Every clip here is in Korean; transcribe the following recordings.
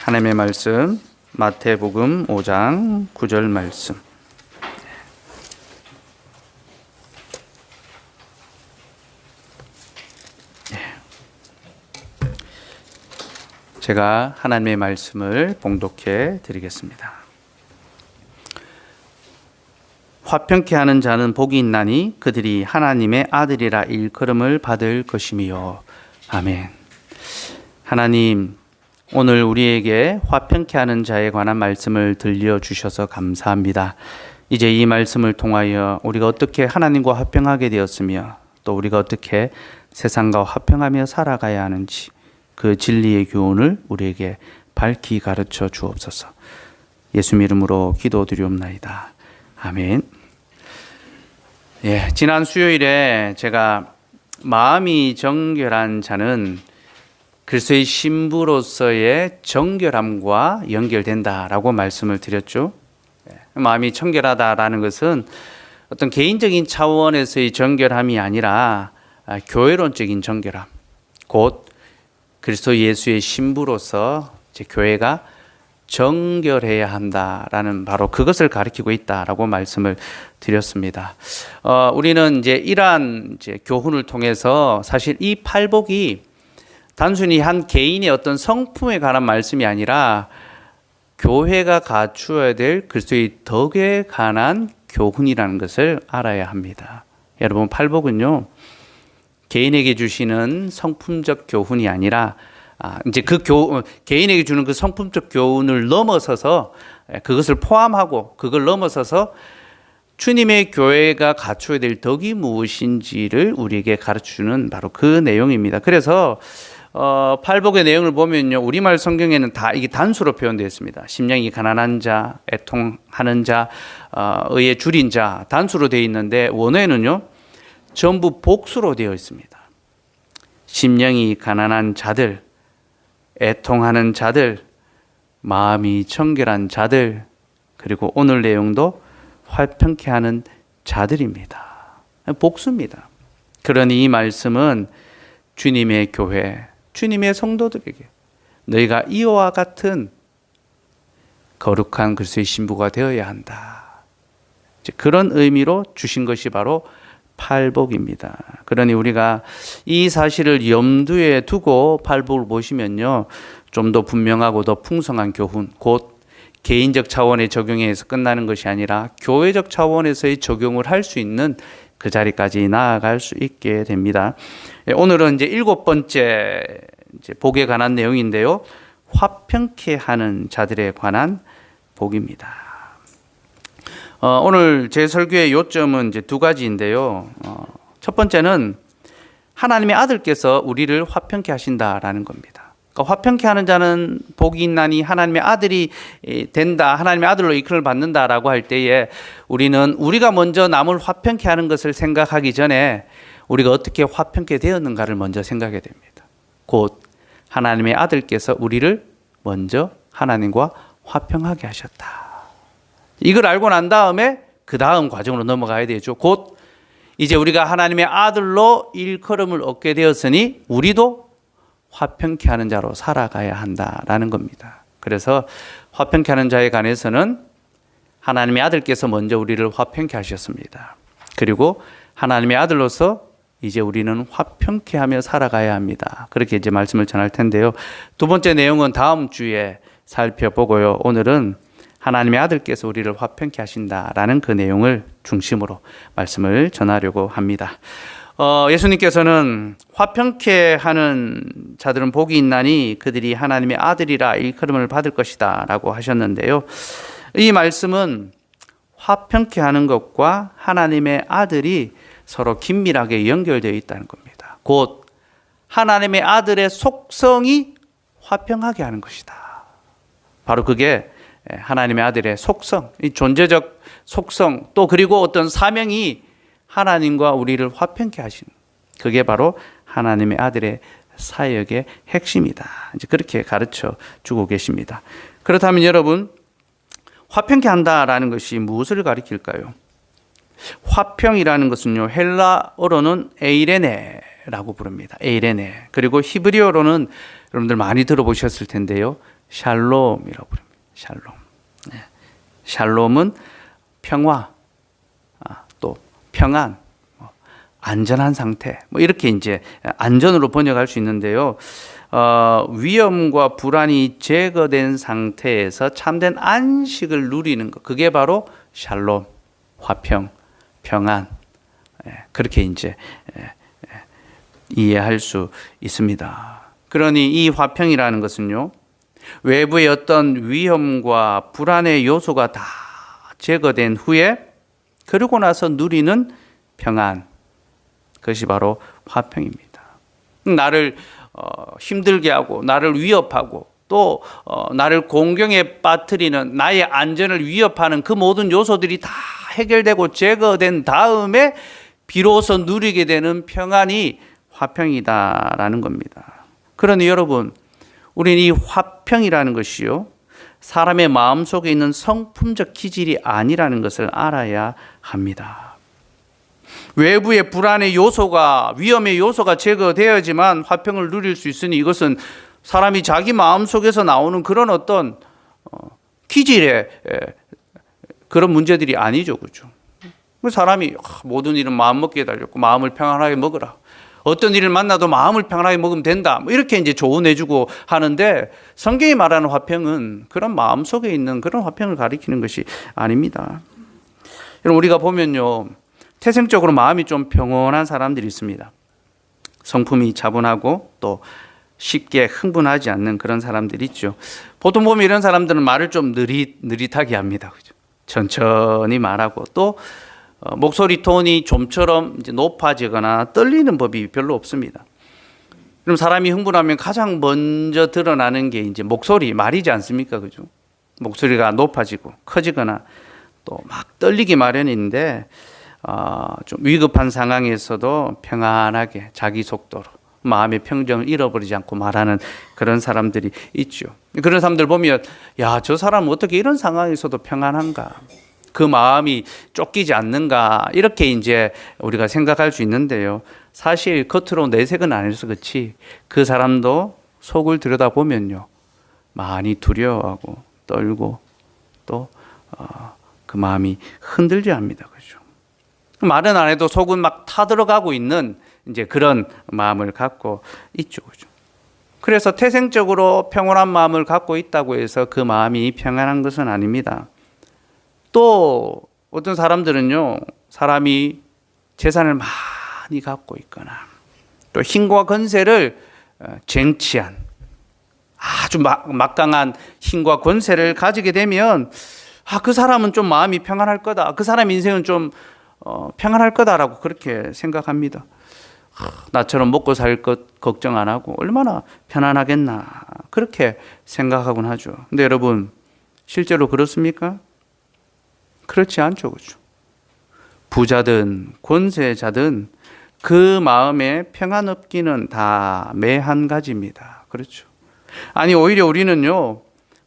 하나님의 말씀 마태복음 5장 9절 말씀. 제가 하나님의 말씀을 봉독해 드리겠습니다. 화평케 하는 자는 복이 있나니 그들이 하나님의 아들이라 일컬음을 받을 것이미요. 아멘. 하나님, 오늘 우리에게 화평케 하는 자에 관한 말씀을 들려주셔서 감사합니다. 이제 이 말씀을 통하여 우리가 어떻게 하나님과 화평하게 되었으며 또 우리가 어떻게 세상과 화평하며 살아가야 하는지 그 진리의 교훈을 우리에게 밝히 가르쳐 주옵소서. 예수님 이름으로 기도드리옵나이다. 아멘. 지난 수요일에 제가 마음이 정결한 자는 그리스도의 신부로서의 정결함과 연결된다라고 말씀을 드렸죠. 마음이 청결하다라는 것은 어떤 개인적인 차원에서의 정결함이 아니라 교회론적인 정결함, 곧 그리스도 예수의 신부로서 이제 교회가 정결해야 한다라는 바로 그것을 가리키고 있다라고 말씀을 드렸습니다. 우리는 이제 이러한 교훈을 통해서 사실 이 팔복이 단순히 한 개인의 어떤 성품에 관한 말씀이 아니라 교회가 갖추어야 될 그리스도의 덕에 관한 교훈이라는 것을 알아야 합니다. 여러분, 팔복은요, 개인에게 주시는 성품적 교훈이 아니라 이제 개인에게 주는 그 성품적 교훈을 넘어서서 그것을 포함하고 그걸 넘어서서 주님의 교회가 갖춰야 될 덕이 무엇인지를 우리에게 가르쳐주는 바로 그 내용입니다. 그래서 팔복의 내용을 보면요, 우리말 성경에는 다 이게 단수로 표현되어 있습니다. 심령이 가난한 자, 애통하는 자, 의에 줄인 자, 단수로 되어 있는데 원어에는요 전부 복수로 되어 있습니다. 심령이 가난한 자들, 애통하는 자들, 마음이 청결한 자들, 그리고 오늘 내용도 화평케 하는 자들입니다. 복수입니다. 그러니 이 말씀은 주님의 교회, 주님의 성도들에게 너희가 이와 같은 거룩한 그리스도의 신부가 되어야 한다. 그런 의미로 주신 것이 바로 팔복입니다. 그러니 우리가 이 사실을 염두에 두고 팔복을 보시면요, 좀 더 분명하고 더 풍성한 교훈, 곧 개인적 차원의 적용에서 끝나는 것이 아니라 교회적 차원에서의 적용을 할 수 있는 그 자리까지 나아갈 수 있게 됩니다. 오늘은 이제 7번째 복에 관한 내용인데요, 화평케 하는 자들에 관한 복입니다. 오늘 제 설교의 요점은 이제 두 가지인데요. 첫 번째는 하나님의 아들께서 우리를 화평케 하신다라는 겁니다. 그러니까 화평케 하는 자는 복이 있나니 하나님의 아들이 된다, 하나님의 아들로 이끌을 받는다라고 할 때에 우리는 우리가 먼저 남을 화평케 하는 것을 생각하기 전에 우리가 어떻게 화평케 되었는가를 먼저 생각해야 됩니다. 곧 하나님의 아들께서 우리를 먼저 하나님과 화평하게 하셨다. 이걸 알고 난 다음에 그 다음 과정으로 넘어가야 되죠. 곧 이제 우리가 하나님의 아들로 일컬음을 얻게 되었으니 우리도 화평케 하는 자로 살아가야 한다라는 겁니다. 그래서 화평케 하는 자에 관해서는 하나님의 아들께서 먼저 우리를 화평케 하셨습니다. 그리고 하나님의 아들로서 이제 우리는 화평케 하며 살아가야 합니다. 그렇게 이제 말씀을 전할 텐데요. 두 번째 내용은 다음 주에 살펴보고요. 오늘은 하나님의 아들께서 우리를 화평케 하신다라는 그 내용을 중심으로 말씀을 전하려고 합니다. 예수님께서는 화평케 하는 자들은 복이 있나니 그들이 하나님의 아들이라 일컬음을 받을 것이다 라고 하셨는데요. 이 말씀은 화평케 하는 것과 하나님의 아들이 서로 긴밀하게 연결되어 있다는 겁니다. 곧 하나님의 아들의 속성이 화평하게 하는 것이다. 바로 그게 하나님의 아들의 속성, 이 존재적 속성, 또 그리고 어떤 사명이 하나님과 우리를 화평케 하시는, 그게 바로 하나님의 아들의 사역의 핵심이다. 이제 그렇게 가르쳐 주고 계십니다. 그렇다면 여러분, 화평케 한다라는 것이 무엇을 가리킬까요? 화평이라는 것은요, 헬라어로는 에이레네라고 부릅니다. 에이레네. 그리고 히브리어로는 여러분들 많이 들어보셨을 텐데요, 샬롬이라고 부릅니다. 샬롬. 네. 샬롬은 평화, 또 평안, 안전한 상태, 이렇게 이제 안전으로 번역할 수 있는데요. 위험과 불안이 제거된 상태에서 참된 안식을 누리는 것, 그게 바로 샬롬, 화평, 평안. 그렇게 이제 이해할 수 있습니다. 그러니 이 화평이라는 것은요, 외부의 어떤 위험과 불안의 요소가 다 제거된 후에 그러고 나서 누리는 평안, 그것이 바로 화평입니다. 나를 힘들게 하고 나를 위협하고 또 나를 공경에 빠뜨리는, 나의 안전을 위협하는 그 모든 요소들이 다 해결되고 제거된 다음에 비로소 누리게 되는 평안이 화평이다라는 겁니다. 그러니 여러분, 우리는 이 화평이라는 것이요, 사람의 마음속에 있는 성품적 기질이 아니라는 것을 알아야 합니다. 외부의 불안의 요소가, 위험의 요소가 제거되어야지만 화평을 누릴 수 있으니 이것은 사람이 자기 마음속에서 나오는 그런 어떤 기질의 그런 문제들이 아니죠. 그죠? 사람이 모든 일은 마음먹기에 달렸고 마음을 평안하게 먹으라. 어떤 일을 만나도 마음을 평안하게 먹으면 된다. 이렇게 이제 조언해주고 하는데, 성경이 말하는 화평은 그런 마음 속에 있는 그런 화평을 가리키는 것이 아닙니다. 여러분, 우리가 보면요, 태생적으로 마음이 좀 평온한 사람들이 있습니다. 성품이 차분하고 또 쉽게 흥분하지 않는 그런 사람들이 있죠. 보통 보면 이런 사람들은 말을 좀 느릿하게 합니다. 그죠? 천천히 말하고 또 목소리 톤이 좀처럼 이제 높아지거나 떨리는 법이 별로 없습니다. 그럼 사람이 흥분하면 가장 먼저 드러나는 게 이제 목소리, 말이지 않습니까? 그죠? 목소리가 높아지고 커지거나 또 막 떨리기 마련인데, 좀 위급한 상황에서도 평안하게 자기 속도로 마음의 평정을 잃어버리지 않고 말하는 그런 사람들이 있죠. 그런 사람들 보면, 야, 저 사람은 어떻게 이런 상황에서도 평안한가? 그 마음이 쫓기지 않는가? 이렇게 이제 우리가 생각할 수 있는데요. 사실 겉으로 내색은 안 해서 그렇지, 그 사람도 속을 들여다보면요, 많이 두려워하고 떨고 또 그 마음이 흔들려 합니다. 그죠? 말은 안 해도 속은 막 타들어가고 있는 이제 그런 마음을 갖고 있죠. 그죠? 그래서 태생적으로 평온한 마음을 갖고 있다고 해서 그 마음이 평안한 것은 아닙니다. 또 어떤 사람들은요, 사람이 재산을 많이 갖고 있거나 또 힘과 권세를 쟁취한 아주 막강한 힘과 권세를 가지게 되면, 그 사람은 좀 마음이 평안할 거다, 그 사람 인생은 좀 평안할 거다라고 그렇게 생각합니다. 나처럼 먹고 살 것 걱정 안 하고 얼마나 편안하겠나, 그렇게 생각하곤 하죠. 근데 여러분, 실제로 그렇습니까? 그렇지 않죠. 그렇죠? 부자든 권세자든 그 마음에 평안 없기는 다 매 한 가지입니다. 그렇죠? 아니, 오히려 우리는요,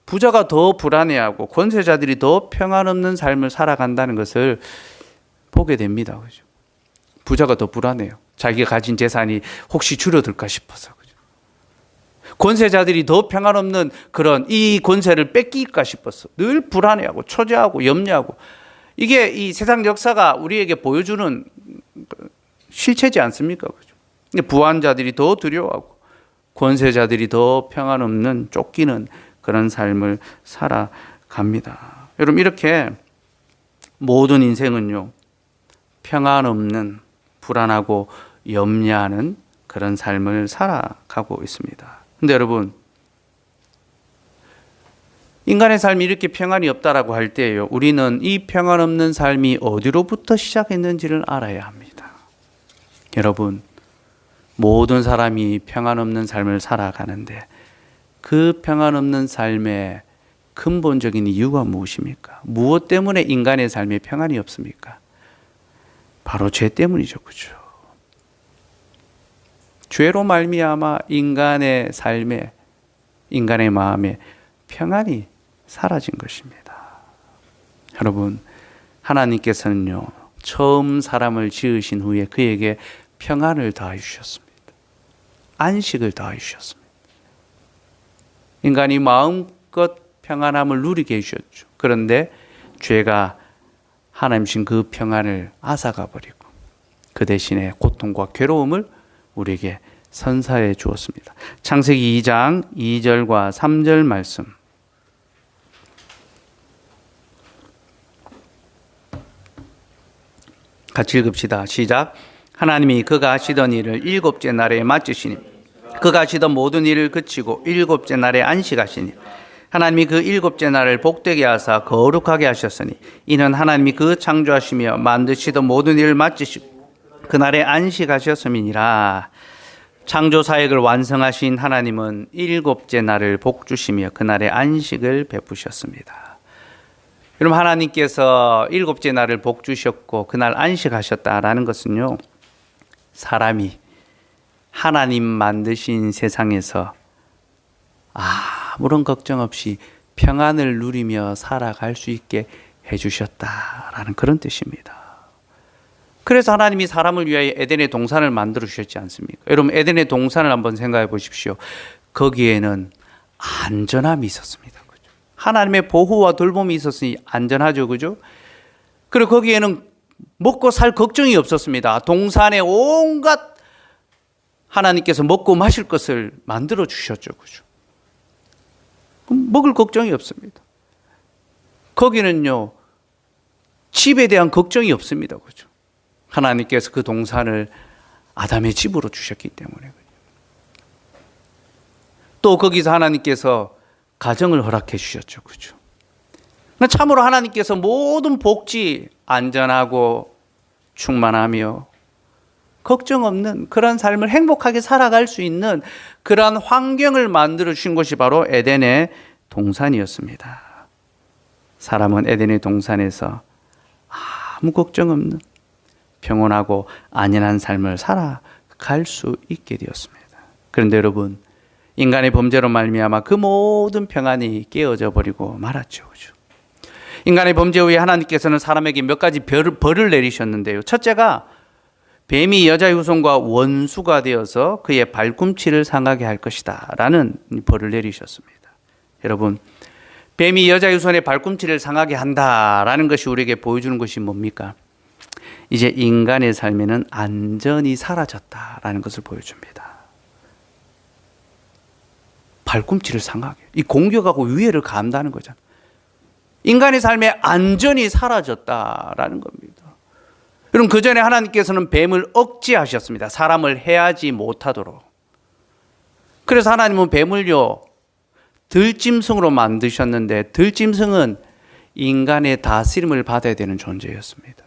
부자가 더 불안해하고 권세자들이 더 평안 없는 삶을 살아간다는 것을 보게 됩니다. 그죠? 부자가 더 불안해요. 자기가 가진 재산이 혹시 줄어들까 싶어서. 그죠? 권세자들이 더 평안 없는 그런 이 권세를 뺏길까 싶어서 늘 불안해하고 초조하고 염려하고, 이게 이 세상 역사가 우리에게 보여주는 실체지 않습니까? 그죠? 부한자들이 더 두려워하고 권세자들이 더 평안 없는 쫓기는 그런 삶을 살아갑니다. 여러분, 이렇게 모든 인생은요, 평안 없는, 불안하고 염려하는 그런 삶을 살아가고 있습니다. 근데 여러분, 인간의 삶이 이렇게 평안이 없다라고 할 때예요, 우리는 이 평안 없는 삶이 어디로부터 시작했는지를 알아야 합니다. 여러분, 모든 사람이 평안 없는 삶을 살아가는데 그 평안 없는 삶의 근본적인 이유가 무엇입니까? 무엇 때문에 인간의 삶에 평안이 없습니까? 바로 죄 때문이죠. 그죠? 죄로 말미암아 인간의 삶에, 인간의 마음에 평안이 사라진 것입니다. 여러분, 하나님께서는요, 처음 사람을 지으신 후에 그에게 평안을 더해 주셨습니다. 안식을 더해 주셨습니다. 인간이 마음껏 평안함을 누리게 해주셨죠. 그런데 죄가 하나님 신 그 평안을 앗아가 버리고 그 대신에 고통과 괴로움을 우리에게 선사해 주었습니다. 창세기 2장 2절과 3절 말씀. 같이 읽읍시다. 시작. 하나님이 그가 하시던 일을 일곱째 날에 마치시니 그가 하시던 모든 일을 그치고 일곱째 날에 안식하시니 하나님이 그 일곱째 날을 복되게 하사 거룩하게 하셨으니 이는 하나님이 그 창조하시며 만드시던 모든 일을 마치시고 그날에 안식하셨음이니라. 창조 사역을 완성하신 하나님은 일곱째 날을 복주시며 그날에 안식을 베푸셨습니다. 여러분, 하나님께서 일곱째 날을 복주셨고 그날 안식하셨다라는 것은요, 사람이 하나님 만드신 세상에서 아무런 걱정 없이 평안을 누리며 살아갈 수 있게 해주셨다라는 그런 뜻입니다. 그래서 하나님이 사람을 위하여 에덴의 동산을 만들어 주셨지 않습니까? 여러분, 에덴의 동산을 한번 생각해 보십시오. 거기에는 안전함이 있었습니다. 그죠? 하나님의 보호와 돌봄이 있었으니 안전하죠. 그죠? 그리고 거기에는 먹고 살 걱정이 없었습니다. 동산에 온갖 하나님께서 먹고 마실 것을 만들어 주셨죠. 그죠? 먹을 걱정이 없습니다. 거기는요, 집에 대한 걱정이 없습니다. 그죠? 하나님께서 그 동산을 아담의 집으로 주셨기 때문에. 또 거기서 하나님께서 가정을 허락해 주셨죠. 그죠? 참으로 하나님께서 모든 복지, 안전하고 충만하며 걱정 없는 그런 삶을 행복하게 살아갈 수 있는 그러한 환경을 만들어 주신 것이 바로 에덴의 동산이었습니다. 사람은 에덴의 동산에서 아무 걱정 없는 평온하고 안연한 삶을 살아갈 수 있게 되었습니다. 그런데 여러분, 인간의 범죄로 말미암아 그 모든 평안이 깨어져 버리고 말았죠. 그렇죠? 인간의 범죄 후에 하나님께서는 사람에게 몇 가지 벌을 내리셨는데요. 첫째가 뱀이 여자의 후손과 원수가 되어서 그의 발꿈치를 상하게 할 것이다 라는 벌을 내리셨습니다. 여러분, 뱀이 여자의 후손의 발꿈치를 상하게 한다라는 것이 우리에게 보여주는 것이 뭡니까? 이제 인간의 삶에는 안전이 사라졌다라는 것을 보여줍니다. 발꿈치를 상하게, 이 공격하고 위해를 가한다는 거잖아요. 인간의 삶에 안전이 사라졌다라는 겁니다. 여러분, 그 전에 하나님께서는 뱀을 억제하셨습니다. 사람을 해하지 못하도록. 그래서 하나님은 뱀을요, 들짐승으로 만드셨는데 들짐승은 인간의 다스림을 받아야 되는 존재였습니다.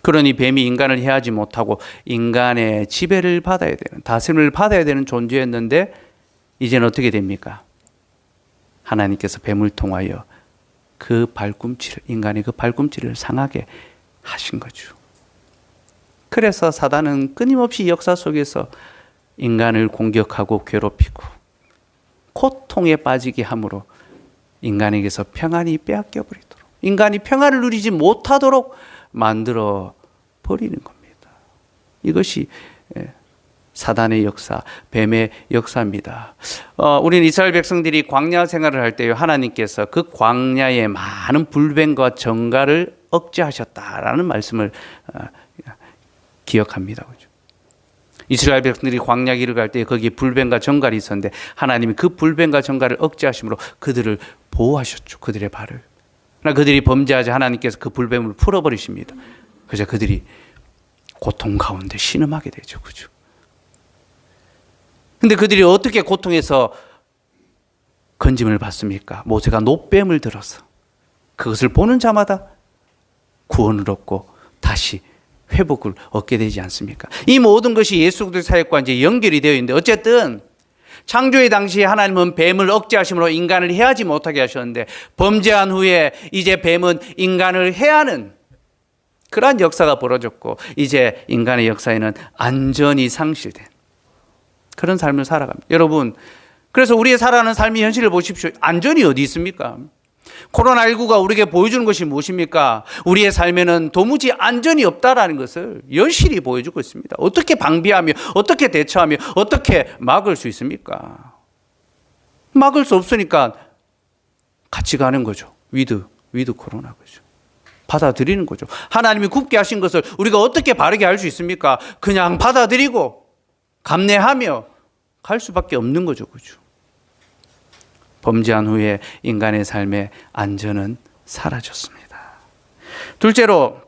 그러니 뱀이 인간을 해하지 못하고 인간의 지배를 받아야 되는, 다스림을 받아야 되는 존재였는데 이제는 어떻게 됩니까? 하나님께서 뱀을 통하여 그 발꿈치를, 인간의 그 발꿈치를 상하게 하신 거죠. 그래서 사단은 끊임없이 역사 속에서 인간을 공격하고 괴롭히고 고통에 빠지게 함으로 인간에게서 평안이 빼앗겨 버리도록, 인간이 평안을 누리지 못하도록 만들어 버리는 겁니다. 이것이 사단의 역사, 뱀의 역사입니다. 우리는 이스라엘 백성들이 광야 생활을 할 때 하나님께서 그 광야의 많은 불뱀과 정갈을 억제하셨다라는 말씀을 기억합니다. 그죠? 이스라엘 백성들이 광야 길을 갈 때 거기에 불뱀과 정갈이 있었는데 하나님이 그 불뱀과 정갈을 억제하심으로 그들을 보호하셨죠. 그들의 발을. 그러나 그들이 범죄하자 하나님께서 그 불뱀을 풀어버리십니다. 그래서 그들이 고통 가운데 신음하게 되죠. 그죠? 근데 그들이 어떻게 고통에서 건짐을 받습니까? 모세가 놋뱀을 들어서 그것을 보는 자마다 구원을 얻고 다시 회복을 얻게 되지 않습니까? 이 모든 것이 예수 그리스도의 사역과 이제 연결이 되어 있는데, 어쨌든 창조의 당시에 하나님은 뱀을 억제하심으로 인간을 해하지 못하게 하셨는데 범죄한 후에 이제 뱀은 인간을 해하는 그러한 역사가 벌어졌고 이제 인간의 역사에는 안전이 상실된 그런 삶을 살아갑니다. 여러분, 그래서 우리의 살아가는 삶의 현실을 보십시오. 안전이 어디 있습니까? 코로나19가 우리에게 보여주는 것이 무엇입니까? 우리의 삶에는 도무지 안전이 없다라는 것을 여실히 보여주고 있습니다. 어떻게 방비하며, 어떻게 대처하며, 어떻게 막을 수 있습니까? 막을 수 없으니까 같이 가는 거죠. 위드 코로나 거죠. 받아들이는 거죠. 하나님이 굽게 하신 것을 우리가 어떻게 바르게 할 수 있습니까? 그냥 받아들이고 감내하며 갈 수밖에 없는 거죠. 그죠? 범죄한 후에 인간의 삶의 안전은 사라졌습니다. 둘째로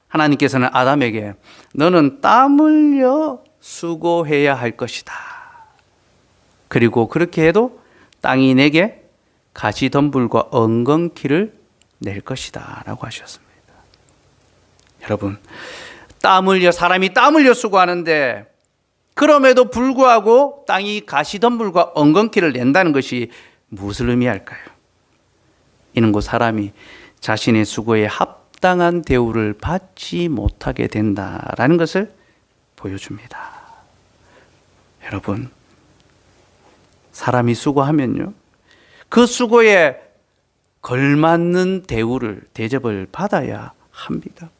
하나님께서는 아담에게 너는 땀 흘려 수고해야 할 것이다. 그리고 그렇게 해도 땅이 내게 가시덤불과 엉겅퀴를 낼 것이다 라고 하셨습니다. 여러분, 사람이 땀 흘려 수고하는데 그럼에도 불구하고 땅이 가시덤불과 엉겅퀴를 낸다는 것이 무엇을 의미할까요? 이는 곧 사람이 자신의 수고에 합당한 대우를 받지 못하게 된다라는 것을 보여줍니다. 여러분, 사람이 수고하면요, 그 수고에 걸맞는 대접을 받아야 합니다.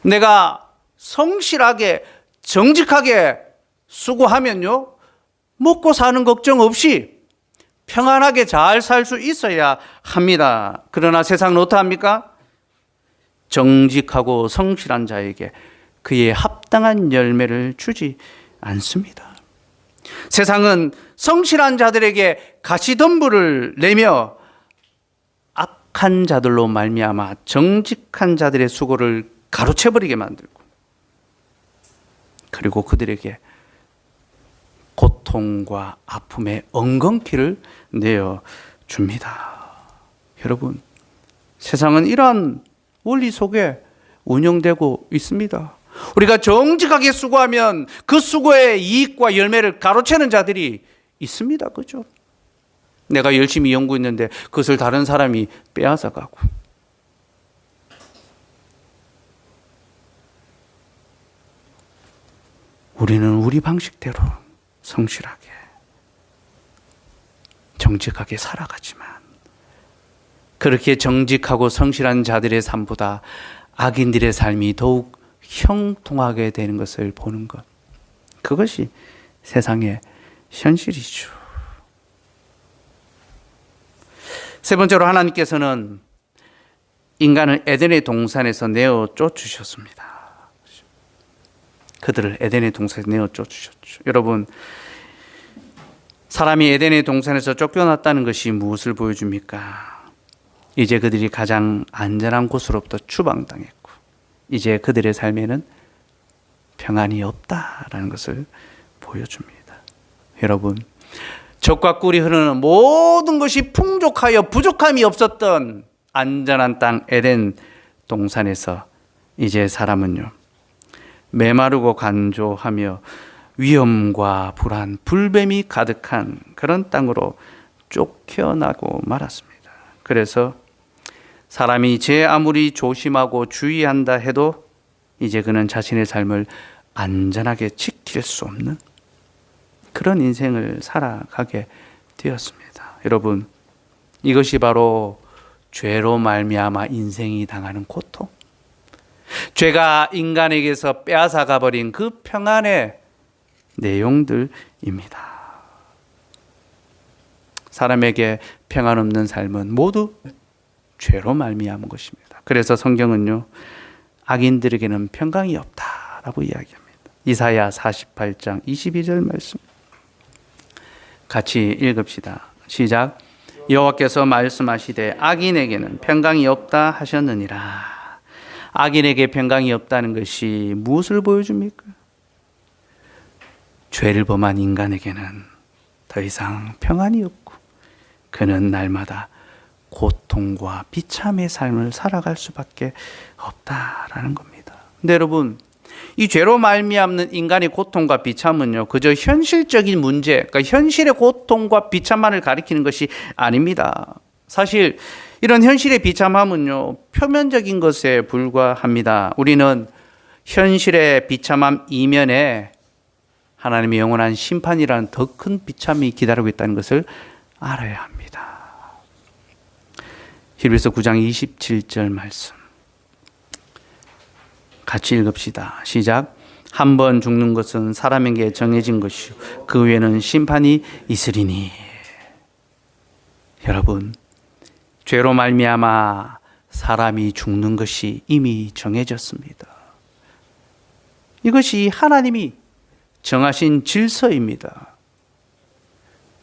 내가 성실하게 정직하게 수고하면요, 먹고 사는 걱정 없이 평안하게 잘 살 수 있어야 합니다. 그러나 세상은 어떠합니까? 정직하고 성실한 자에게 그의 합당한 열매를 주지 않습니다. 세상은 성실한 자들에게 가시덤불을 내며 악한 자들로 말미암아 정직한 자들의 수고를 가로채버리게 만들고, 그리고 그들에게 고통과 아픔의 엉겅퀴를 내어 줍니다. 여러분, 세상은 이러한 원리 속에 운영되고 있습니다. 우리가 정직하게 수고하면 그 수고의 이익과 열매를 가로채는 자들이 있습니다. 그죠? 내가 열심히 연구했는데 그것을 다른 사람이 빼앗아 가고, 우리는 우리 방식대로 성실하게 정직하게 살아가지만, 그렇게 정직하고 성실한 자들의 삶보다 악인들의 삶이 더욱 형통하게 되는 것을 보는 것, 그것이 세상의 현실이죠. 세 번째로 하나님께서는 인간을 에덴의 동산에서 내어 쫓으셨습니다. 그들을 에덴의 동산에서 내어 쫓으셨죠. 여러분, 사람이 에덴의 동산에서 쫓겨났다는 것이 무엇을 보여줍니까? 이제 그들이 가장 안전한 곳으로부터 추방당했고, 이제 그들의 삶에는 평안이 없다라는 것을 보여줍니다. 여러분, 젖과 꿀이 흐르는 모든 것이 풍족하여 부족함이 없었던 안전한 땅 에덴 동산에서 이제 사람은요, 메마르고 간조하며 위험과 불안, 불뱀이 가득한 그런 땅으로 쫓겨나고 말았습니다. 그래서 사람이 제 아무리 조심하고 주의한다 해도 이제 그는 자신의 삶을 안전하게 지킬 수 없는 그런 인생을 살아가게 되었습니다. 여러분, 이것이 바로 죄로 말미암아 인생이 당하는 고통, 죄가 인간에게서 빼앗아 가버린 그 평안의 내용들입니다. 사람에게 평안 없는 삶은 모두 죄로 말미암은 것입니다. 그래서 성경은요, 악인들에게는 평강이 없다라고 이야기합니다. 이사야 48장 22절 말씀 같이 읽읍시다. 시작. 여호와께서 말씀하시되 악인에게는 평강이 없다 하셨느니라. 악인에게 평강이 없다는 것이 무엇을 보여줍니까? 죄를 범한 인간에게는 더 이상 평안이 없고 그는 날마다 고통과 비참의 삶을 살아갈 수밖에 없다라는 겁니다. 근데 여러분, 이 죄로 말미암는 인간의 고통과 비참은요, 그저 현실적인 문제, 그러니까 현실의 고통과 비참만을 가리키는 것이 아닙니다. 사실 이런 현실의 비참함은요, 표면적인 것에 불과합니다. 우리는 현실의 비참함 이면에 하나님의 영원한 심판이라는 더 큰 비참이 기다리고 있다는 것을 알아야 합니다. 히브리서 9장 27절 말씀 같이 읽읍시다. 시작. 한 번 죽는 것은 사람에게 정해진 것이요 그 후에는 심판이 있으리니. 여러분, 죄로 말미암아 사람이 죽는 것이 이미 정해졌습니다. 이것이 하나님이 정하신 질서입니다.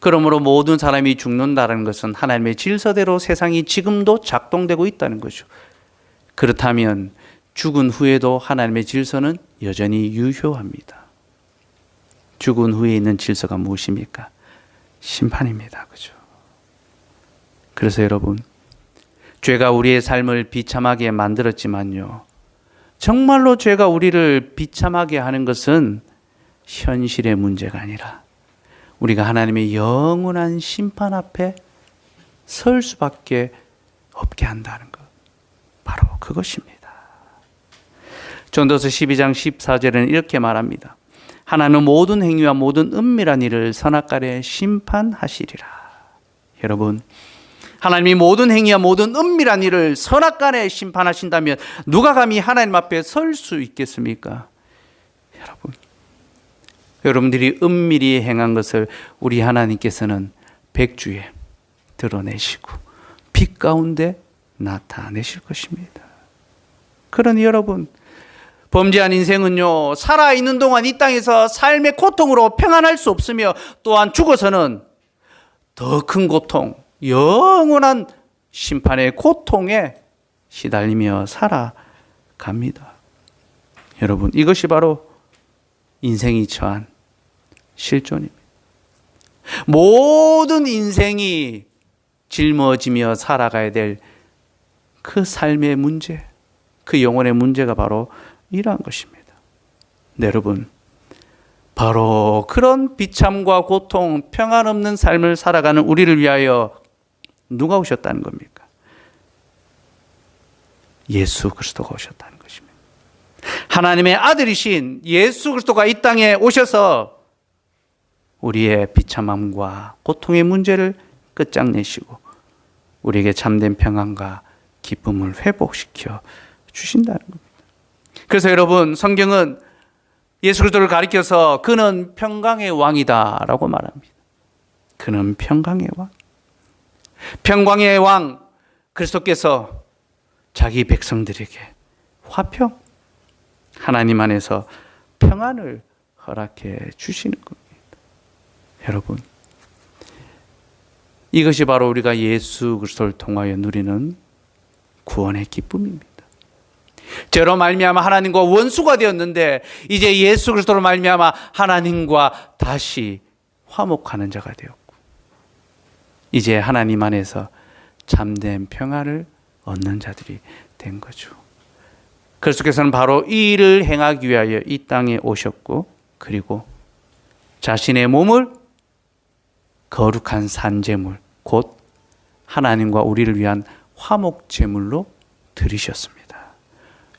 그러므로 모든 사람이 죽는다는 것은 하나님의 질서대로 세상이 지금도 작동되고 있다는 거죠. 그렇다면 죽은 후에도 하나님의 질서는 여전히 유효합니다. 죽은 후에 있는 질서가 무엇입니까? 심판입니다. 그죠? 그래서 여러분, 죄가 우리의 삶을 비참하게 만들었지만요, 정말로 죄가 우리를 비참하게 하는 것은 현실의 문제가 아니라 우리가 하나님의 영원한 심판 앞에 설 수밖에 없게 한다는 것, 바로 그것입니다. 전도서 12장 14절에는 이렇게 말합니다. 하나님은 모든 행위와 모든 은밀한 일을 선악간에 심판하시리라. 여러분, 하나님이 모든 행위와 모든 은밀한 일을 선악간에 심판하신다면 누가 감히 하나님 앞에 설 수 있겠습니까? 여러분들이 은밀히 행한 것을 우리 하나님께서는 백주에 드러내시고 빛 가운데 나타내실 것입니다. 그러니 여러분, 범죄한 인생은요, 살아있는 동안 이 땅에서 삶의 고통으로 평안할 수 없으며, 또한 죽어서는 더 큰 고통, 영원한 심판의 고통에 시달리며 살아갑니다. 여러분, 이것이 바로 인생이 처한 실존입니다. 모든 인생이 짊어지며 살아가야 될 그 삶의 문제, 그 영혼의 문제가 바로 이러한 것입니다. 네, 여러분, 바로 그런 비참과 고통, 평안 없는 삶을 살아가는 우리를 위하여 누가 오셨다는 겁니까? 예수 그리스도가 오셨다는 것입니다. 하나님의 아들이신 예수 그리스도가 이 땅에 오셔서 우리의 비참함과 고통의 문제를 끝장내시고 우리에게 참된 평안과 기쁨을 회복시켜 주신다는 겁니다. 그래서 여러분, 성경은 예수 그리스도를 가리켜서 그는 평강의 왕이다라고 말합니다. 그는 평강의 왕. 평강의 왕 그리스도께서 자기 백성들에게 화평, 하나님 안에서 평안을 허락해 주시는 겁니다. 여러분, 이것이 바로 우리가 예수 그리스도를 통하여 누리는 구원의 기쁨입니다. 죄로 말미암아 하나님과 원수가 되었는데 이제 예수 그리스도로 말미암아 하나님과 다시 화목하는 자가 되었고, 이제 하나님 안에서 참된 평안을 얻는 자들이 된 거죠. 그리스도께서는 바로 이 일을 행하기 위하여 이 땅에 오셨고, 그리고 자신의 몸을 거룩한 산제물, 곧 하나님과 우리를 위한 화목제물로 드리셨습니다.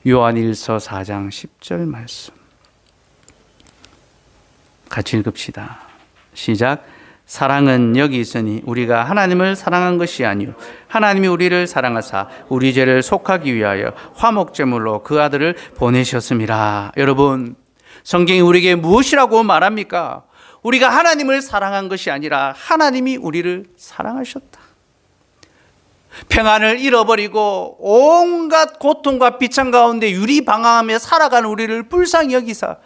요한일서 4장 10절 말씀 같이 읽읍시다. 시작. 사랑은 여기 있으니 우리가 하나님을 사랑한 것이 아니요 하나님이 우리를 사랑하사 우리 죄를 속하기 위하여 화목제물로 그 아들을 보내셨음이라. 여러분, 성경이 우리에게 무엇이라고 말합니까? 우리가 하나님을 사랑한 것이 아니라 하나님이 우리를 사랑하셨다. 평안을 잃어버리고 온갖 고통과 비참 가운데 유리방황하며 살아가는 우리를 불쌍히 여기사,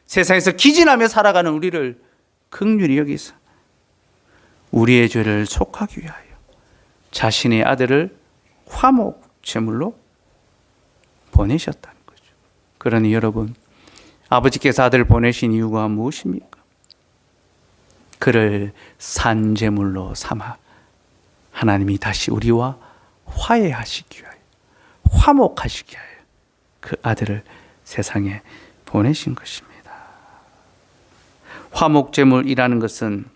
세상에서 기진하며 살아가는 우리를 긍휼히 여기사 우리의 죄를 속하기 위하여 자신의 아들을 화목 제물로 보내셨다는 거죠. 그러니 여러분, 아버지께서 아들을 보내신 이유가 무엇입니까? 그를 산제물로 삼아 하나님이 다시 우리와 화해하시기 위하여, 화목하시기 위하여 그 아들을 세상에 보내신 것입니다. 화목제물이라는 것은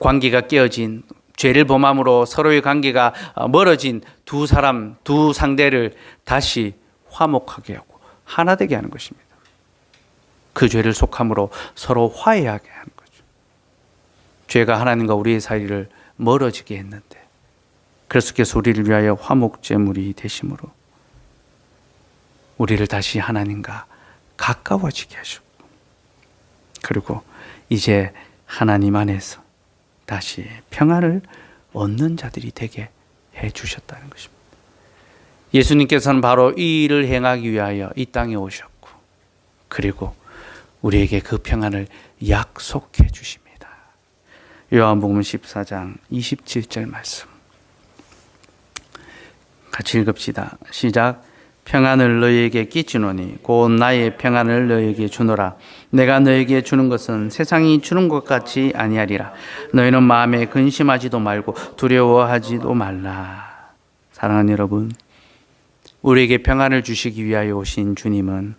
관계가 깨어진, 죄를 범함으로 서로의 관계가 멀어진 두 사람, 두 상대를 다시 화목하게 하고 하나 되게 하는 것입니다. 그 죄를 속함으로 서로 화해하게 하는 거죠. 죄가 하나님과 우리의 사이를 멀어지게 했는데 그리스도께서 우리를 위하여 화목제물이 되심으로 우리를 다시 하나님과 가까워지게 하셨고, 그리고 이제 하나님 안에서 다시 평안을 얻는 자들이 되게 해 주셨다는 것입니다. 예수님께서는 바로 이 일을 행하기 위하여 이 땅에 오셨고, 그리고 우리에게 그 평안을 약속해 주십니다. 요한복음 14장 27절 말씀 같이 읽읍시다. 시작. 평안을 너희에게 끼치노니 곧 나의 평안을 너희에게 주노라. 내가 너희에게 주는 것은 세상이 주는 것 같이 아니하리라. 너희는 마음에 근심하지도 말고 두려워하지도 말라. 사랑하는 여러분, 우리에게 평안을 주시기 위하여 오신 주님은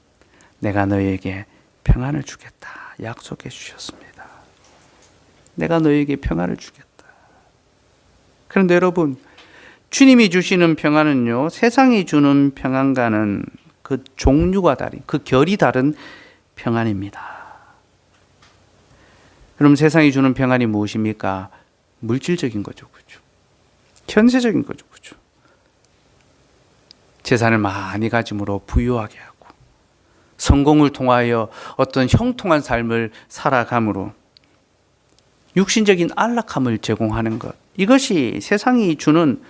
내가 너희에게 평안을 주겠다 약속해 주셨습니다. 내가 너희에게 평안을 주겠다. 그런데 여러분, 주님이 주시는 평안은요, 세상이 주는 평안과는 그 종류가 다른, 그 결이 다른 평안입니다. 그럼 세상이 주는 평안이 무엇입니까? 물질적인 거죠, 그렇죠? 현세적인 거죠, 그렇죠? 재산을 많이 가짐으로 부유하게 하고, 성공을 통하여 어떤 형통한 삶을 살아감으로 육신적인 안락함을 제공하는 것, 이것이 세상이 주는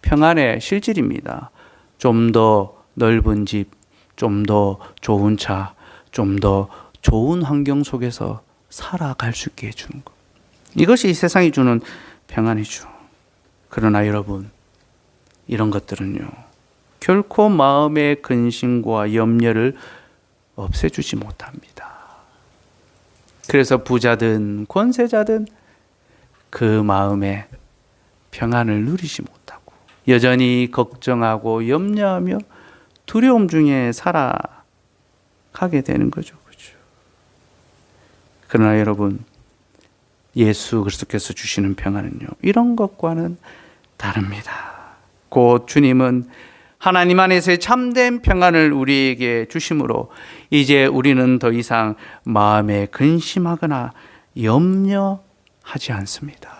평안의 실질입니다. 좀 더 넓은 집, 좀 더 좋은 차, 좀 더 좋은 환경 속에서 살아갈 수 있게 해주는 것, 이것이 세상이 주는 평안이죠. 그러나 여러분, 이런 것들은요, 결코 마음의 근심과 염려를 없애주지 못합니다. 그래서 부자든 권세자든 그 마음의 평안을 누리지 못하고 여전히 걱정하고 염려하며 두려움 중에 살아가게 되는 거죠. 그렇죠? 그러나 여러분, 예수 그리스도께서 주시는 평안은요, 이런 것과는 다릅니다. 곧 주님은 하나님 안에서의 참된 평안을 우리에게 주심으로 이제 우리는 더 이상 마음에 근심하거나 염려하지 않습니다.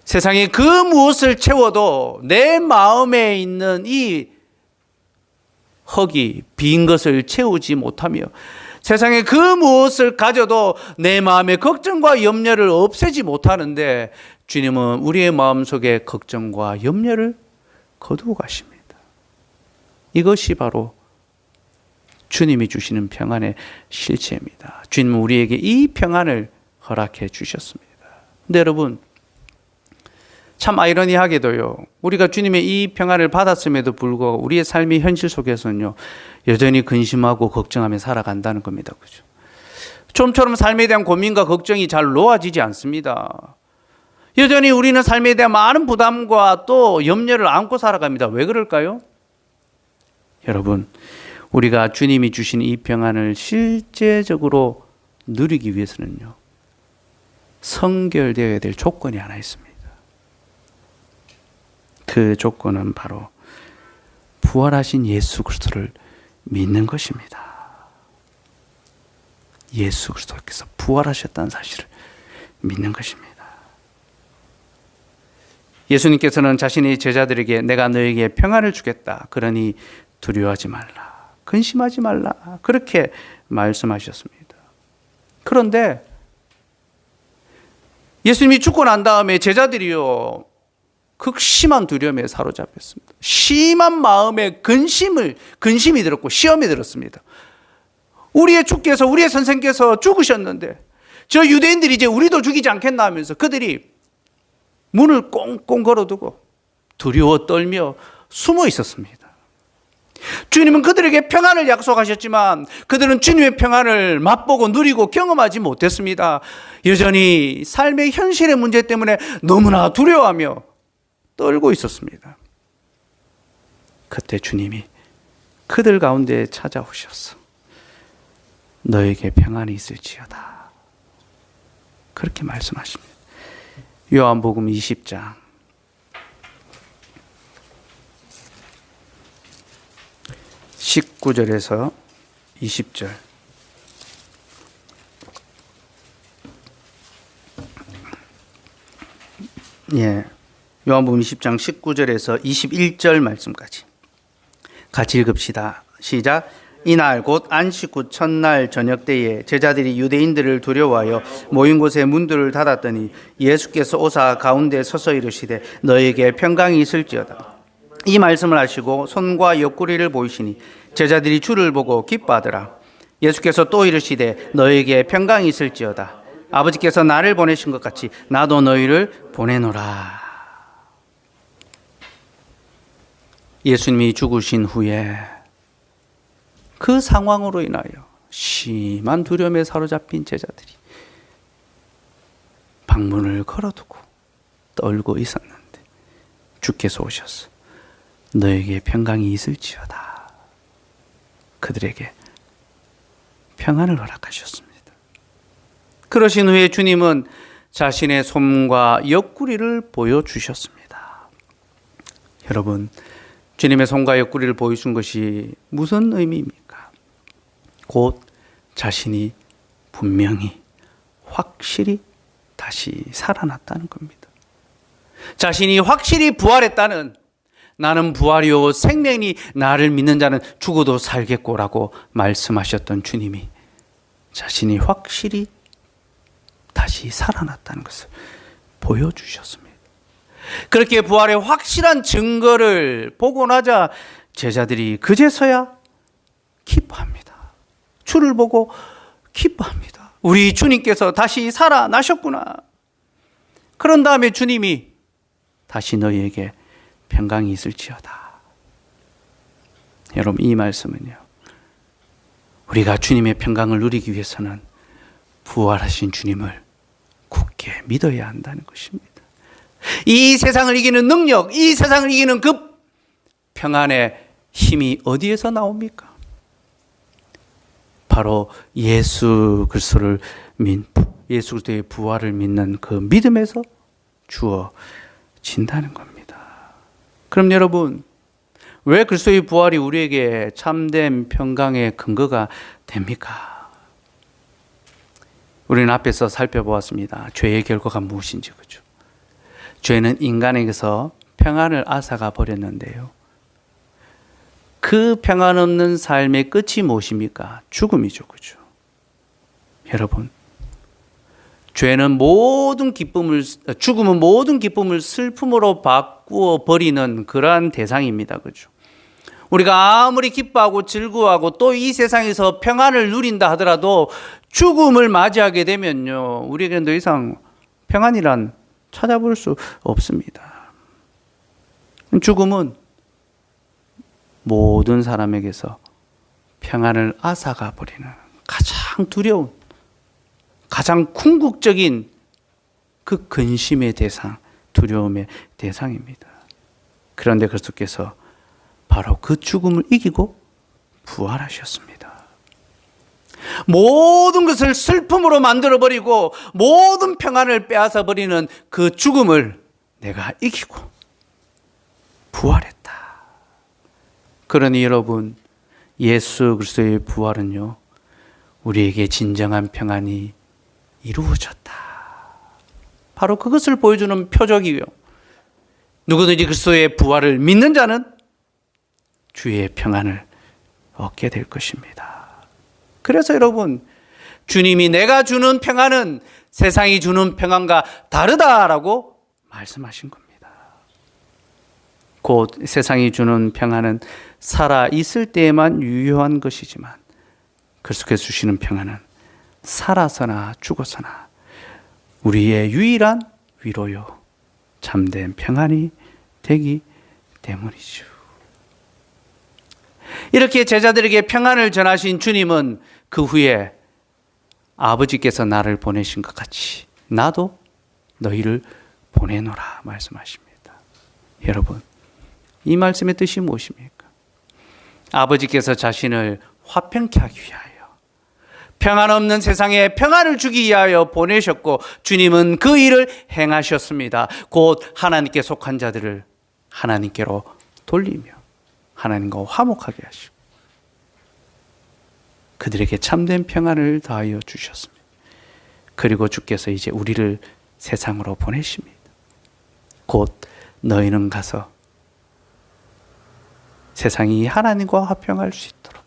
세상에 그 무엇을 채워도 내 마음에 있는 이 허기, 빈 것을 채우지 못하며, 세상에 그 무엇을 가져도 내 마음의 걱정과 염려를 없애지 못하는데, 주님은 우리의 마음속에 걱정과 염려를 거두어 가십니다. 이것이 바로 주님이 주시는 평안의 실체입니다. 주님은 우리에게 이 평안을 허락해 주셨습니다. 근데 여러분, 참 아이러니하게도요, 우리가 주님의 이 평안을 받았음에도 불구하고 우리의 삶의 현실 속에서는요, 여전히 근심하고 걱정하며 살아간다는 겁니다. 그죠? 좀처럼 삶에 대한 고민과 걱정이 잘 놓아지지 않습니다. 여전히 우리는 삶에 대한 많은 부담과 또 염려를 안고 살아갑니다. 왜 그럴까요? 여러분, 우리가 주님이 주신 이 평안을 실제적으로 누리기 위해서는요, 성결되어야 될 조건이 하나 있습니다. 그 조건은 바로 부활하신 예수 그리스도를 믿는 것입니다. 예수 그리스도께서 부활하셨다는 사실을 믿는 것입니다. 예수님께서는 자신의 제자들에게 내가 너에게 평안을 주겠다, 그러니 두려워하지 말라, 근심하지 말라, 그렇게 말씀하셨습니다. 그런데 예수님이 죽고 난 다음에 제자들이요, 극심한 두려움에 사로잡혔습니다. 심한 마음에 근심이 들었고 시험이 들었습니다. 우리의 주께서, 우리의 선생께서 죽으셨는데 저 유대인들이 이제 우리도 죽이지 않겠나 하면서 그들이 문을 꽁꽁 걸어두고 두려워 떨며 숨어 있었습니다. 주님은 그들에게 평안을 약속하셨지만 그들은 주님의 평안을 맛보고 누리고 경험하지 못했습니다. 여전히 삶의 현실의 문제 때문에 너무나 두려워하며 떨고 있었습니다. 그때 주님이 그들 가운데 찾아오셔서 너에게 평안이 있을지어다, 그렇게 말씀하십니다. 요한복음 20장 19절에서 20절. 예. 요한복음 20장 19절에서 21절 말씀까지 같이 읽읍시다. 시작. 이날 곧 안식 후 첫날 저녁 때에 제자들이 유대인들을 두려워하여 모인 곳에 문들을 닫았더니 예수께서 오사 가운데 서서 이르시되 너에게 평강이 있을지어다. 이 말씀을 하시고 손과 옆구리를 보이시니 제자들이 주를 보고 기뻐하더라. 예수께서 또 이르시되 너에게 평강이 있을지어다. 아버지께서 나를 보내신 것 같이 나도 너희를 보내노라. 예수님이 죽으신 후에 그 상황으로 인하여 심한 두려움에 사로잡힌 제자들이 방문을 걸어두고 떨고 있었는데 주께서 오셔서 너에게 평강이 있을지어다. 그들에게 평안을 허락하셨습니다. 그러신 후에 주님은 자신의 손과 옆구리를 보여주셨습니다. 여러분, 주님의 손과 옆구리를 보여준 것이 무슨 의미입니까? 곧 자신이 분명히 확실히 다시 살아났다는 겁니다. 자신이 확실히 부활했다는, 나는 부활이요 생명이 나를 믿는 자는 죽어도 살겠고라고 말씀하셨던 주님이 자신이 확실히 다시 살아났다는 것을 보여주셨습니다. 그렇게 부활의 확실한 증거를 보고 나자 제자들이 그제서야 기뻐합니다. 주를 보고 기뻐합니다. 우리 주님께서 다시 살아나셨구나. 그런 다음에 주님이 다시 너희에게 평강이 있을지어다. 여러분, 이 말씀은요, 우리가 주님의 평강을 누리기 위해서는 부활하신 주님을 굳게 믿어야 한다는 것입니다. 이 세상을 이기는 능력, 이 세상을 이기는 그 평안의 힘이 어디에서 나옵니까? 바로 예수 그리스도의 부활을 믿는 그 믿음에서 주어진다는 겁니다. 그럼 여러분, 왜 그리스도의 부활이 우리에게 참된 평강의 근거가 됩니까? 우리는 앞에서 살펴보았습니다. 죄의 결과가 무엇인지, 그죠? 죄는 인간에게서 평안을 앗아가 버렸는데요. 그 평안 없는 삶의 끝이 무엇입니까? 죽음이죠, 그죠? 여러분, 죽음은 모든 기쁨을 슬픔으로 바꾸어 버리는 그러한 대상입니다, 그죠? 우리가 아무리 기뻐하고 즐거워하고 또 이 세상에서 평안을 누린다 하더라도 죽음을 맞이하게 되면요, 우리에게는 더 이상 평안이란 찾아볼 수 없습니다. 죽음은 모든 사람에게서 평안을 앗아가 버리는 가장 두려운, 가장 궁극적인 그 근심의 대상, 두려움의 대상입니다. 그런데 그리스도께서 바로 그 죽음을 이기고 부활하셨습니다. 모든 것을 슬픔으로 만들어버리고 모든 평안을 빼앗아버리는 그 죽음을 내가 이기고 부활했다. 그러니 여러분, 예수 그리스도의 부활은요, 우리에게 진정한 평안이 이루어졌다. 바로 그것을 보여주는 표적이요, 누구든지 그리스도의 부활을 믿는 자는 주의 평안을 얻게 될 것입니다. 그래서 여러분, 주님이 내가 주는 평안은 세상이 주는 평안과 다르다라고 말씀하신 겁니다. 곧 세상이 주는 평안은 살아 있을 때에만 유효한 것이지만 그리스도께서 주시는 평안은 살아서나 죽어서나 우리의 유일한 위로요, 참된 평안이 되기 때문이죠. 이렇게 제자들에게 평안을 전하신 주님은 그 후에 아버지께서 나를 보내신 것 같이 나도 너희를 보내노라 말씀하십니다. 여러분, 이 말씀의 뜻이 무엇입니까? 아버지께서 자신을 화평케 하기 위하여, 평안 없는 세상에 평안을 주기 위하여 보내셨고 주님은 그 일을 행하셨습니다. 곧 하나님께 속한 자들을 하나님께로 돌리며 하나님과 화목하게 하시고 그들에게 참된 평안을 다하여 주셨습니다. 그리고 주께서 이제 우리를 세상으로 보내십니다. 곧 너희는 가서 세상이 하나님과 화평할 수 있도록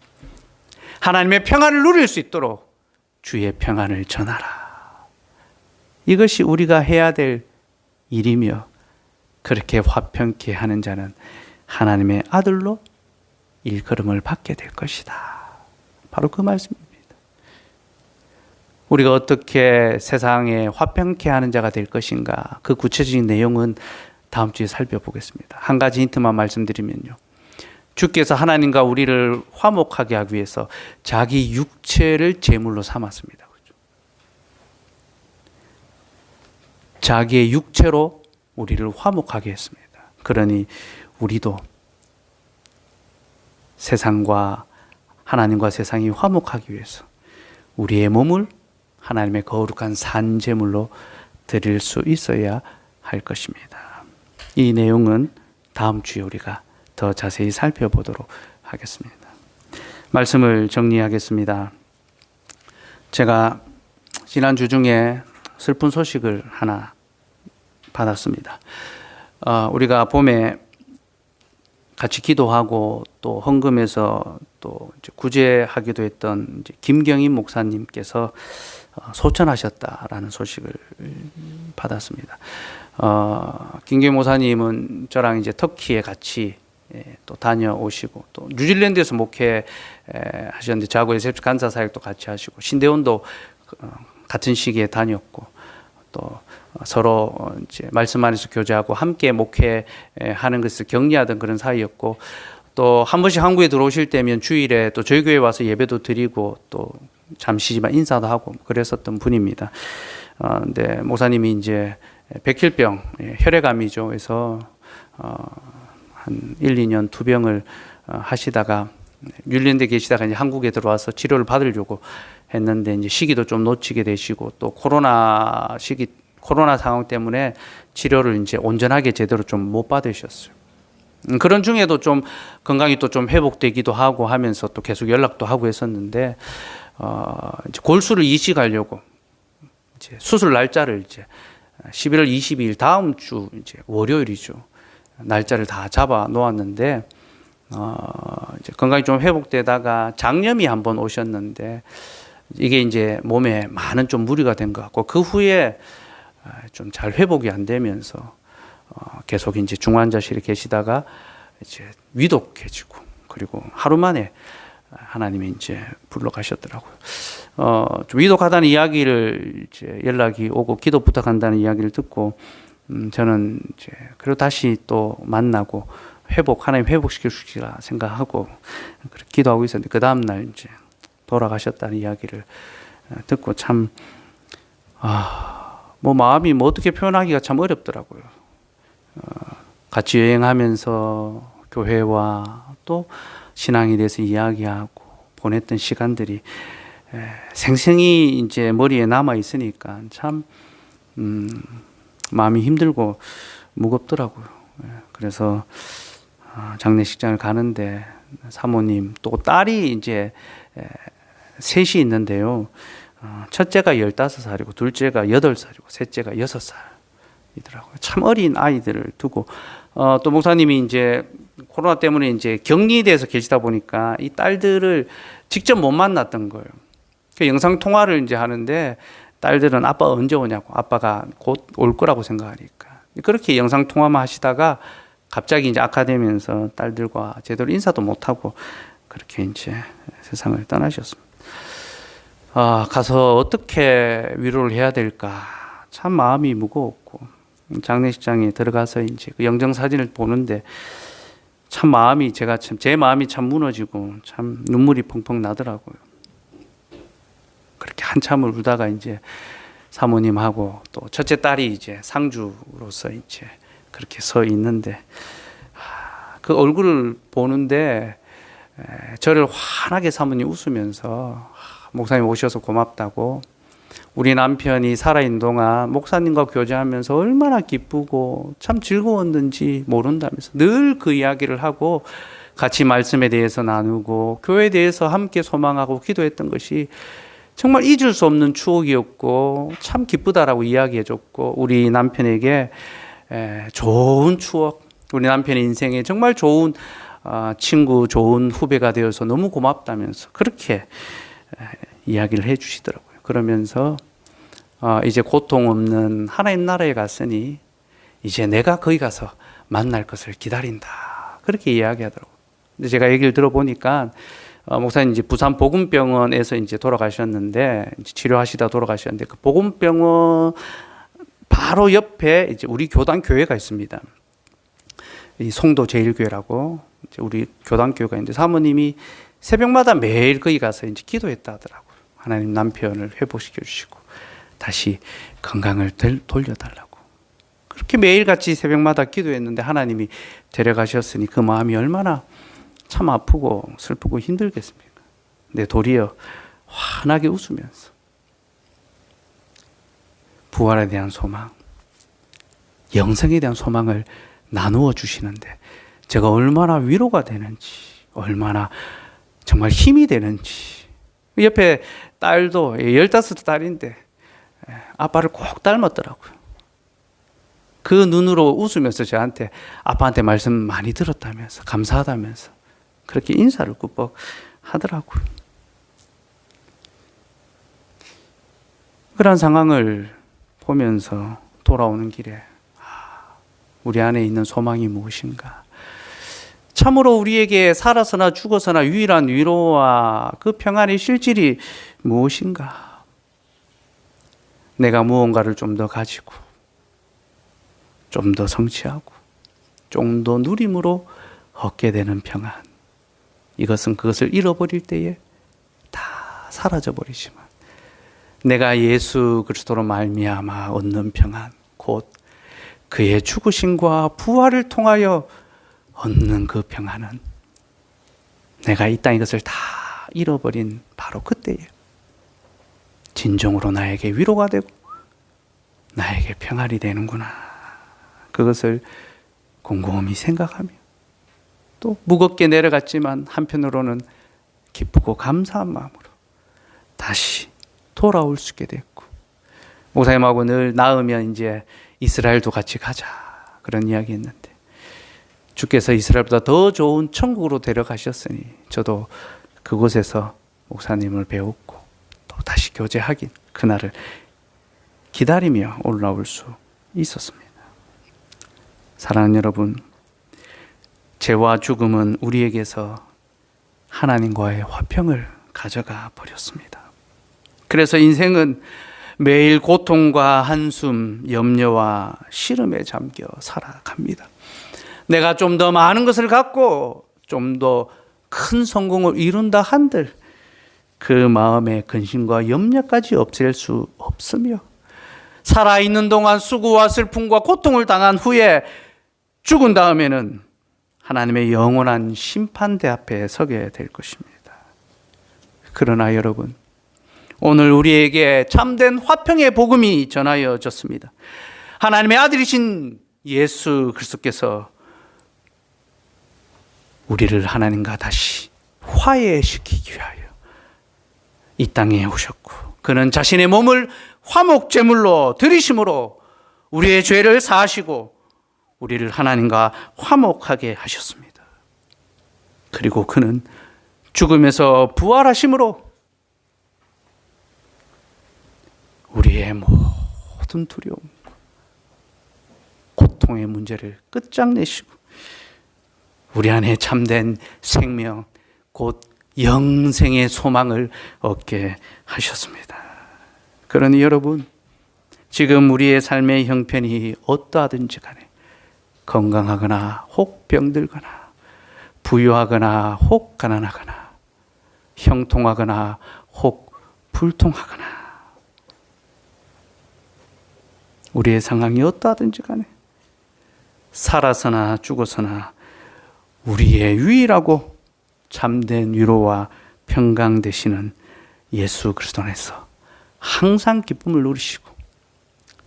하나님의 평안을 누릴 수 있도록 주의 평안을 전하라. 이것이 우리가 해야 될 일이며, 그렇게 화평케 하는 자는 하나님의 아들로 일컬음을 받게 될 것이다. 바로 그 말씀입니다. 우리가 어떻게 세상에 화평케 하는 자가 될 것인가, 그 구체적인 내용은 다음 주에 살펴보겠습니다. 한 가지 힌트만 말씀드리면요, 주께서 하나님과 우리를 화목하게 하기 위해서 자기 육체를 제물로 삼았습니다. 자기의 육체로 우리를 화목하게 했습니다. 그러니 우리도 세상과 하나님과 세상이 화목하기 위해서 우리의 몸을 하나님의 거룩한 산제물로 드릴 수 있어야 할 것입니다. 이 내용은 다음 주에 우리가 더 자세히 살펴보도록 하겠습니다. 말씀을 정리하겠습니다. 제가 지난주 중에 슬픈 소식을 하나 받았습니다. 우리가 봄에 같이 기도하고 또 헌금해서 또 구제하기도 했던 김경임 목사님께서 소천하셨다라는 소식을 받았습니다. 김경임 목사님은 저랑 이제 터키에 같이 또 다녀오시고, 또 뉴질랜드에서 목회하셨는데 저하고 SF 간사 사역도 같이 하시고, 신대원도 같은 시기에 다녔고, 또 서로 이제 말씀 안에서 교제하고 함께 목회하는 것을 격려하던 그런 사이였고, 또 한 번씩 한국에 들어오실 때면 주일에 또 저희 교회 와서 예배도 드리고 또 잠시지만 인사도 하고 그랬었던 분입니다. 근데 목사님이 이제 백혈병, 혈액암이죠. 그래서 한 1, 2년 투병을 하시다가 뉴질랜드에 계시다가 이제 한국에 들어와서 치료를 받으려고 했는데 이제 시기도 좀 놓치게 되시고, 또 코로나 상황 때문에 치료를 이제 온전하게 제대로 좀 못 받으셨어요. 그런 중에도 좀 건강이 또 좀 회복되기도 하고 하면서 또 계속 연락도 하고 했었는데, 이제 골수를 이식하려고 이제 수술 날짜를 이제 11월 22일 다음 주 이제 월요일이죠. 날짜를 다 잡아 놓았는데, 이제 건강이 좀 회복되다가 장염이 한번 오셨는데, 이게 이제 몸에 많은 좀 무리가 된 것 같고, 그 후에 좀 잘 회복이 안 되면서 계속 이제 중환자실에 계시다가 이제 위독해지고, 그리고 하루 만에 하나님이 이제 불러가셨더라고요. 좀 위독하다는 이야기를 이제 연락이 오고 기도 부탁한다는 이야기를 듣고, 저는 이제 그리고 다시 또 만나고 하나님 회복시킬 수 있으리라 생각하고 그렇게 기도하고 있었는데, 그 다음 날 이제 돌아가셨다는 이야기를 듣고 참 뭐 마음이 뭐 어떻게 표현하기가 참 어렵더라고요. 같이 여행하면서 교회와 또 신앙에 대해서 이야기하고 보냈던 시간들이 생생히 이제 머리에 남아 있으니까 참 마음이 힘들고 무겁더라고요. 그래서 장례식장을 가는데 사모님 또 딸이 이제 셋이 있는데요. 첫째가 15살이고 둘째가 8살이고 셋째가 6살이더라고요. 참 어린 아이들을 두고, 또 목사님이 이제 코로나 때문에 이제 격리돼서 계시다 보니까 이 딸들을 직접 못 만났던 거예요. 그 영상 통화를 이제 하는데 딸들은 아빠 언제 오냐고, 아빠가 곧 올 거라고 생각하니까 그렇게 영상 통화만 하시다가 갑자기 이제 악화되면서 딸들과 제대로 인사도 못 하고 그렇게 이제 세상을 떠나셨습니다. 가서 어떻게 위로를 해야 될까 참 마음이 무거웠고, 장례식장에 들어가서 이제 그 영정 사진을 보는데 참 마음이 제 마음이 참 무너지고 참 눈물이 펑펑 나더라고요. 그렇게 한참을 울다가 이제 사모님하고 또 첫째 딸이 이제 상주로서 이제 그렇게 서 있는데, 그 얼굴을 보는데 저를 환하게 사모님 웃으면서 목사님 오셔서 고맙다고, 우리 남편이 살아있는 동안 목사님과 교제하면서 얼마나 기쁘고 참 즐거웠는지 모른다면서 늘 그 이야기를 하고 같이 말씀에 대해서 나누고 교회에 대해서 함께 소망하고 기도했던 것이 정말 잊을 수 없는 추억이었고 참 기쁘다라고 이야기해줬고, 우리 남편에게 좋은 추억, 우리 남편의 인생에 정말 좋은 친구 좋은 후배가 되어서 너무 고맙다면서 그렇게 이야기를 해 주시더라고요. 그러면서 이제 고통 없는 하나님 나라에 갔으니 이제 내가 거기 가서 만날 것을 기다린다. 그렇게 이야기하더라고요. 근데 제가 얘기를 들어보니까 목사님 이제 부산 복음병원에서 이제 돌아가셨는데 이제 치료하시다 돌아가셨는데 그 복음병원 바로 옆에 이제 우리 교단 교회가 있습니다. 이 송도 제일교회라고 이제 우리 교단 교회가 있는데 사모님이 새벽마다 매일 거기 가서 이제 기도했다 하더라고요. 하나님 남편을 회복시켜 주시고 다시 건강을 돌려달라고. 그렇게 매일같이 새벽마다 기도했는데 하나님이 데려가셨으니 그 마음이 얼마나 참 아프고 슬프고 힘들겠습니까? 근데 도리어 환하게 웃으면서 부활에 대한 소망, 영생에 대한 소망을 나누어 주시는데 제가 얼마나 위로가 되는지, 얼마나 정말 힘이 되는지. 옆에 딸도 15딸인데 아빠를 꼭 닮았더라고요. 그 눈으로 웃으면서 저한테 아빠한테 말씀 많이 들었다면서 감사하다면서 그렇게 인사를 꾹뻑 하더라고요. 그런 상황을 보면서 돌아오는 길에 우리 안에 있는 소망이 무엇인가? 참으로 우리에게 살아서나 죽어서나 유일한 위로와 그 평안의 실질이 무엇인가? 내가 무언가를 좀 더 가지고 좀 더 성취하고 좀 더 누림으로 얻게 되는 평안. 이것은 그것을 잃어버릴 때에 다 사라져 버리지만 내가 예수 그리스도로 말미암아 얻는 평안, 곧 그의 죽으심과 부활을 통하여 얻는 그 평안은 내가 이 땅 이것을 다 잃어버린 바로 그때에 진정으로 나에게 위로가 되고 나에게 평안이 되는구나. 그것을 곰곰이 생각하며 또 무겁게 내려갔지만 한편으로는 기쁘고 감사한 마음으로 다시 돌아올 수 있게 됐고, 목사님하고 늘 나으면 이제 이스라엘도 같이 가자 그런 이야기 했는데 주께서 이스라엘보다 더 좋은 천국으로 데려가셨으니 저도 그곳에서 목사님을 배웠고 또 다시 교제하긴 그날을 기다리며 올라올 수 있었습니다. 사랑하는 여러분, 죄와 죽음은 우리에게서 하나님과의 화평을 가져가 버렸습니다. 그래서 인생은 매일 고통과 한숨, 염려와 시름에 잠겨 살아갑니다. 내가 좀 더 많은 것을 갖고 좀 더 큰 성공을 이룬다 한들 그 마음의 근심과 염려까지 없앨 수 없으며 살아있는 동안 수고와 슬픔과 고통을 당한 후에 죽은 다음에는 하나님의 영원한 심판대 앞에 서게 될 것입니다. 그러나 여러분, 오늘 우리에게 참된 화평의 복음이 전하여졌습니다. 하나님의 아들이신 예수 그리스도께서 우리를 하나님과 다시 화해시키기 위하여 이 땅에 오셨고 그는 자신의 몸을 화목제물로 드리심으로 우리의 죄를 사하시고 우리를 하나님과 화목하게 하셨습니다. 그리고 그는 죽음에서 부활하심으로 우리의 모든 두려움, 고통의 문제를 끝장내시고 우리 안에 참된 생명, 곧 영생의 소망을 얻게 하셨습니다. 그러니 여러분, 지금 우리의 삶의 형편이 어떠하든지 간에 건강하거나 혹 병들거나 부유하거나 혹 가난하거나 형통하거나 혹 불통하거나 우리의 상황이 어떠하든지 간에 살아서나 죽어서나 우리의 유일하고 참된 위로와 평강 되시는 예수 그리스도 안에서 항상 기쁨을 누리시고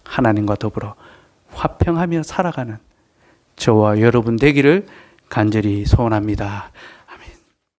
하나님과 더불어 화평하며 살아가는 저와 여러분 되기를 간절히 소원합니다.